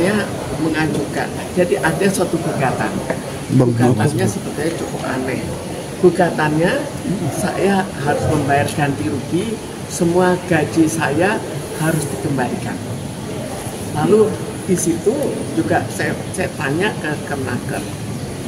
saya mengajukan. Jadi ada suatu gugatan. Gugatannya sebetulnya cukup aneh. Gugatannya saya harus membayar ganti rugi, semua gaji saya harus dikembalikan. Lalu di situ juga saya tanya ke Kemenaker.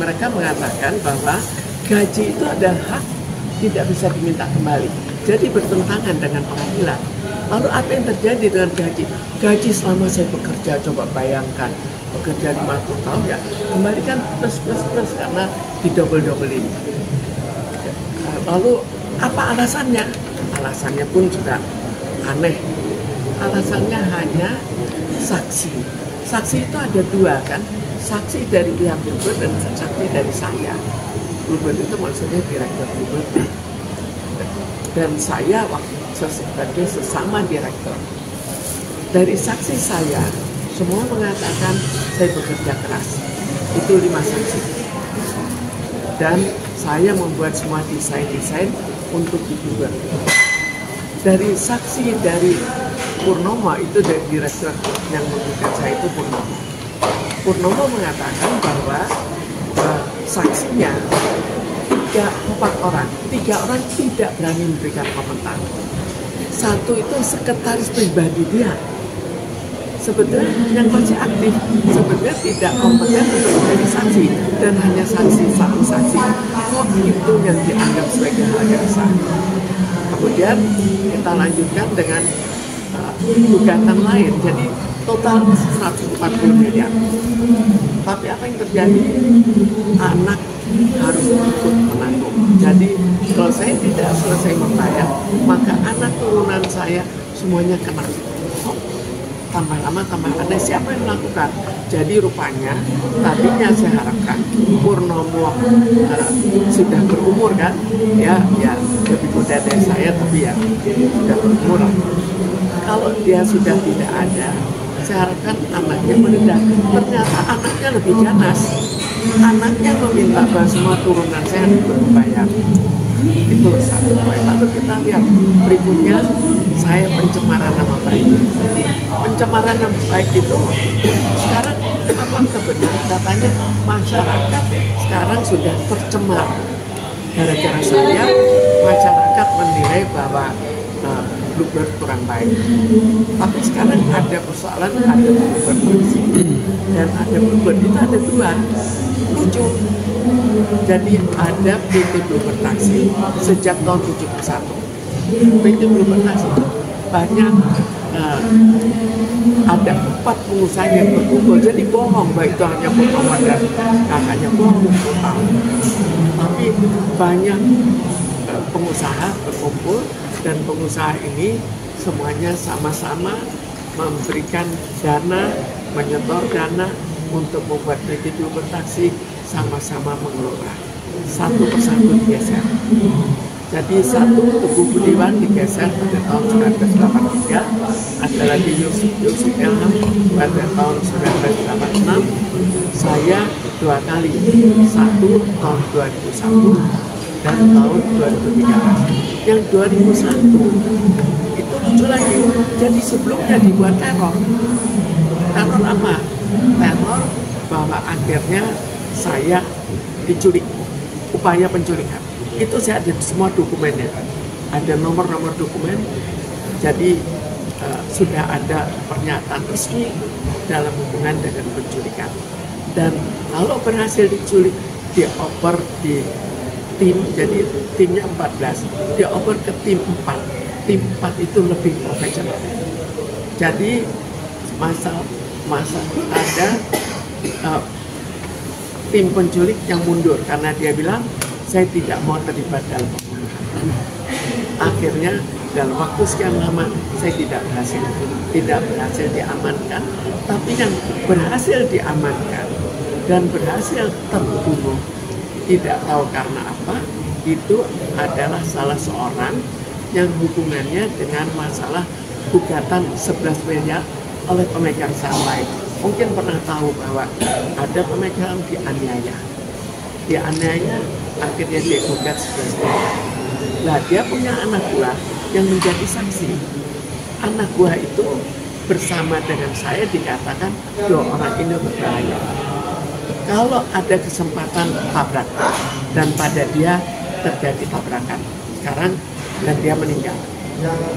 Mereka mengatakan bahwa gaji itu adalah hak, tidak bisa diminta kembali. Jadi bertentangan dengan pengadilan. Lalu apa yang terjadi dengan gaji? Gaji selama saya bekerja, coba bayangkan, bekerja 50 tahun ya, kembalikan plus karena didobel-dobelin. Lalu apa alasannya? Alasannya pun juga aneh. Alasannya hanya saksi. Saksi itu ada dua kan, saksi dari pihak Bluebird dan saksi dari saya. Bluebird itu maksudnya direktur Bluebird. Dan saya sebagai sesama direktur. Dari saksi saya, semua mengatakan saya bekerja keras. Itu 5 saksi. Dan saya membuat semua desain untuk Bluebird. Dari saksi dari Purnomo, itu dari direktur yang menggugat saya itu Purnomo. Purnomo mengatakan bahwa saksinya 4 orang tidak berani memberikan komentar. Satu itu sekretaris pribadi dia, sebetulnya yang masih aktif, sebetulnya tidak kompeten untuk menjadi saksi, dan hanya satu saksi kok itu yang dianggap sebagai hal yang sah. Kemudian kita lanjutkan dengan gugatan lain, jadi total 140 miliar. Tapi apa yang terjadi? Anak harus ikut menanggung. Jadi kalau saya tidak selesai membayar, maka anak turunan saya semuanya kena. Tambah lama tambah aneh, siapa yang melakukan? Jadi rupanya tadinya saya harapkan Purnomo sudah berumur kan, ya lebih muda dari saya, tapi ya sudah berumur. Kalau dia sudah tidak ada, saya harapkan anaknya menindak. Ternyata anaknya lebih ganas. Anaknya meminta bahwa semua turunan saya harus berbayar. Itu satu poin. Lalu kita lihat berikutnya, saya pencemaran nama baik. Pencemaran nama baik itu sekarang apakah benar katanya masyarakat sekarang sudah tercemar gara-gara saya, masyarakat menilai bahwa Bluebird kurang baik. Tapi sekarang ada persoalan, ada Bluebird dan ada Bluebird, itu ada dua. Lucu. Jadi ada PT Bluebird Taksi sejak tahun 71. PT Bluebird Taksi itu banyak ada 4 pengusaha yang berkumpul. Jadi bohong bahwa itu hanya Purnomo dan kakaknya, bohong total. Tapi banyak pengusaha berkumpul, dan pengusaha ini semuanya sama-sama memberikan dana, menyetor dana untuk membuat PT Bluebird Taksi, sama-sama mengelola. Satu persatu digeser. Jadi satu Teguh Budiman digeser pada tahun 1983, ada lagi Yusuf Ilham pada tahun 1986, saya 2 kali, satu tahun 2001 dan tahun 2013. Yang 2001 itu lucu lagi, jadi sebelumnya dibuat teror. Teror apa? Teror bahwa akhirnya saya diculik, upaya penculikan. Itu saya ada semua dokumennya, ada nomor-nomor dokumen. Jadi sudah ada pernyataan resmi dalam hubungan dengan penculikan. Dan kalau berhasil diculik, dioper di tim, jadi timnya 14, dioper ke tim 4. Tim 4 itu lebih profesional. Jadi masa ada tim penculik yang mundur karena dia bilang saya tidak mau terlibat dalam pembunuhan. Akhirnya dalam waktu sekian lama saya tidak berhasil diamankan, tapi yang berhasil diamankan dan berhasil terbunuh, tidak tahu karena apa, itu adalah salah seorang yang hubungannya dengan masalah gugatan 11 miliar oleh pemegang saham lain. Mungkin pernah tahu bahwa ada pemegang dianiaya, akhirnya dia gugat 11 miliar. Nah, dia punya anak buah yang menjadi saksi. Anak buah itu bersama dengan saya dikatakan dua orang ini berbahaya. Kalau ada kesempatan tabrakan dan pada dia terjadi tabrakan sekarang dan dia meninggal,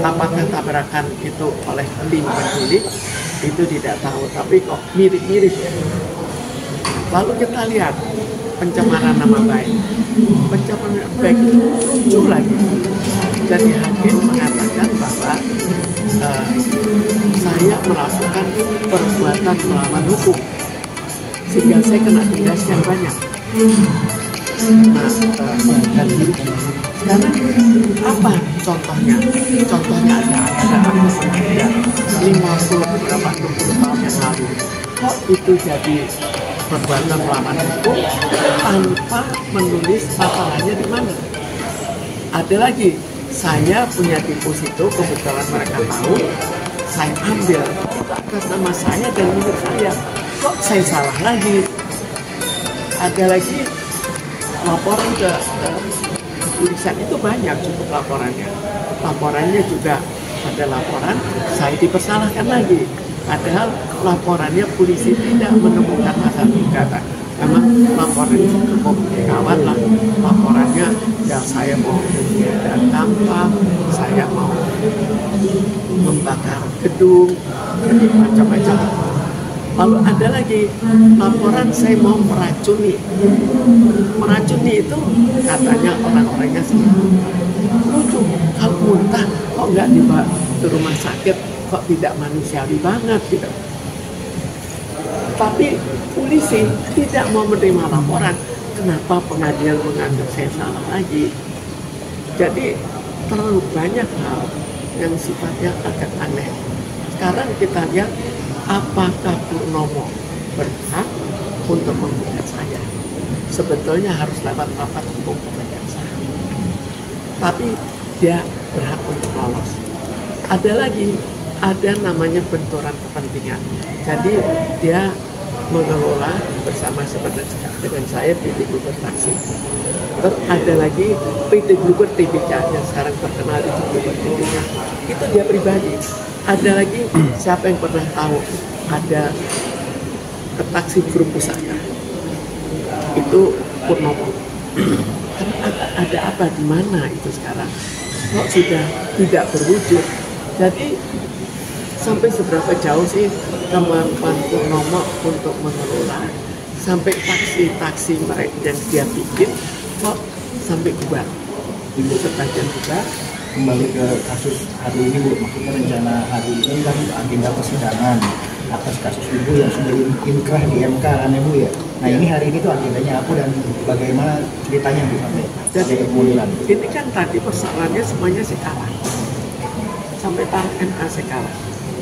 apakah tabrakan itu oleh tim penculik itu tidak tahu, tapi kok mirip-mirip. Lalu kita lihat pencemaran nama baik, pencemaran nama baik itu muncul lagi. Jadi hakim mengatakan bahwa saya melakukan perbuatan melawan hukum sehingga saya kena denda yang banyak. Nah, sekarang apa contohnya? Contohnya ada 50 berapa 60 tahun yang lalu. Kok itu jadi perbuatan melawan hukum tanpa menulis masalahnya di mana? Ada lagi, saya punya deposito, kebetulan mereka tahu, saya ambil itu atas nama saya dan milik saya. Kok saya salah lagi? Ada lagi laporan ke kepolisian itu banyak cukup laporannya. Laporannya juga ada laporan saya dipersalahkan lagi. Padahal laporannya polisi tidak menemukan masalah gugatan. Memang laporannya cukup kawan lah. Laporannya yang saya mau dan tampak, saya mau membakar gedung, macam-macam. Lalu ada lagi laporan saya mau meracuni. Meracuni itu katanya orang-orangnya semua lucu. Kalau muntah kok nggak dibawa ke rumah sakit, kok tidak manusiawi banget gitu. Tapi polisi tidak mau menerima laporan. Kenapa pengadilan menganggap saya salah lagi? Jadi terlalu banyak hal yang sifatnya agak aneh. Sekarang kita lihat apakah Purnomo berhak untuk menggugat saya? Sebetulnya harus lewat rapat hukum kejaksaan. Tapi dia berhak untuk lolos. Ada lagi, ada namanya benturan kepentingan. Jadi dia mengelola bersama dengan saya PT Bluebird Taksi. Terus ada lagi PT Bluebird Tbk yang sekarang terkenal di Bluebird Tbk. Itu dia pribadi. Ada lagi siapa yang pernah tahu ada taksi grup pusaka itu Purnomo. Ada apa di mana itu sekarang? Kok sudah tidak berwujud? Jadi sampai seberapa jauh sih kemampuan Purnomo untuk mengelola? Sampai taksi-taksi mereka yang dia bikin kok sampai bubar. Ibu sebagian juga. Kembali ke kasus hari ini Bu, maksudnya rencana hari ini kan agenda persidangan atas kasus Ibu yang sudah inkrah di MK kan ya Bu ya. Nah ini hari ini tuh agendanya apa dan bagaimana ceritanya Bu sampai jadi kemudian? Ini kan tadi persoalannya semuanya saya kalah. Sampai tahap MK saya kalah.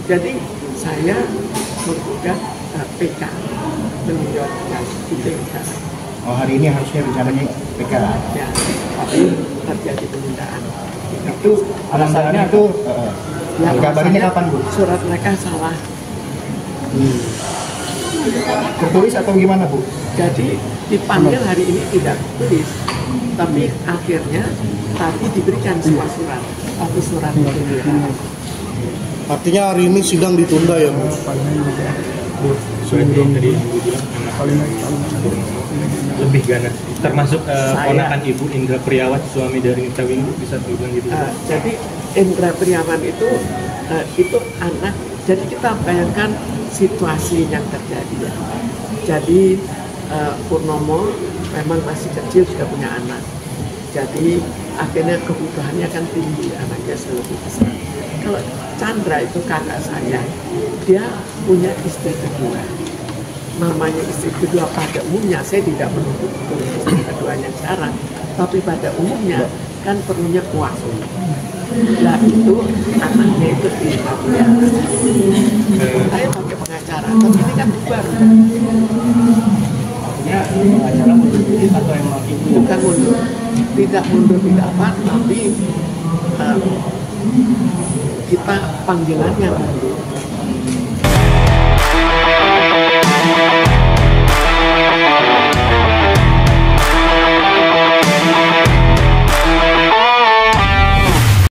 Jadi saya menggugat PK meninjau itu sekarang. Oh hari ini harusnya rencananya PK. Ya, tapi terjadi penundaan. Itu alasannya itu ya, kabarnya kapan Bu? Surat mereka salah. Tertulis atau gimana Bu? Jadi dipanggil hari ini tidak tulis, tapi akhirnya tadi diberikan sebuah surat, tapi surat itu Artinya hari ini sidang ditunda ya Bu? Surat yang tadi Ibu bilang lebih ganas, termasuk ponakan Ibu Indra Priawan, suami dari Nita Windu, bisa dibilang gitu. Jadi Indra Priawan itu anak. Jadi kita bayangkan situasi yang terjadi ya. Jadi Purnomo memang masih kecil sudah punya anak. Jadi akhirnya kebutuhannya kan tinggi, anaknya lebih besar. Kalau Chandra itu kakak saya, dia punya istri kedua. Namanya istri kedua pada umumnya, saya tidak menuntut istri keduanya sekarang, tapi pada umumnya kan perlunya uang. Nah itu anaknya itu tidak punya. Saya pakai pengacara, tapi ini kan baru. Artinya pengacara mundur atau yang mau Ibu? Bukan mundur, tidak mundur tidak apa, tapi kita panggilannya mundur.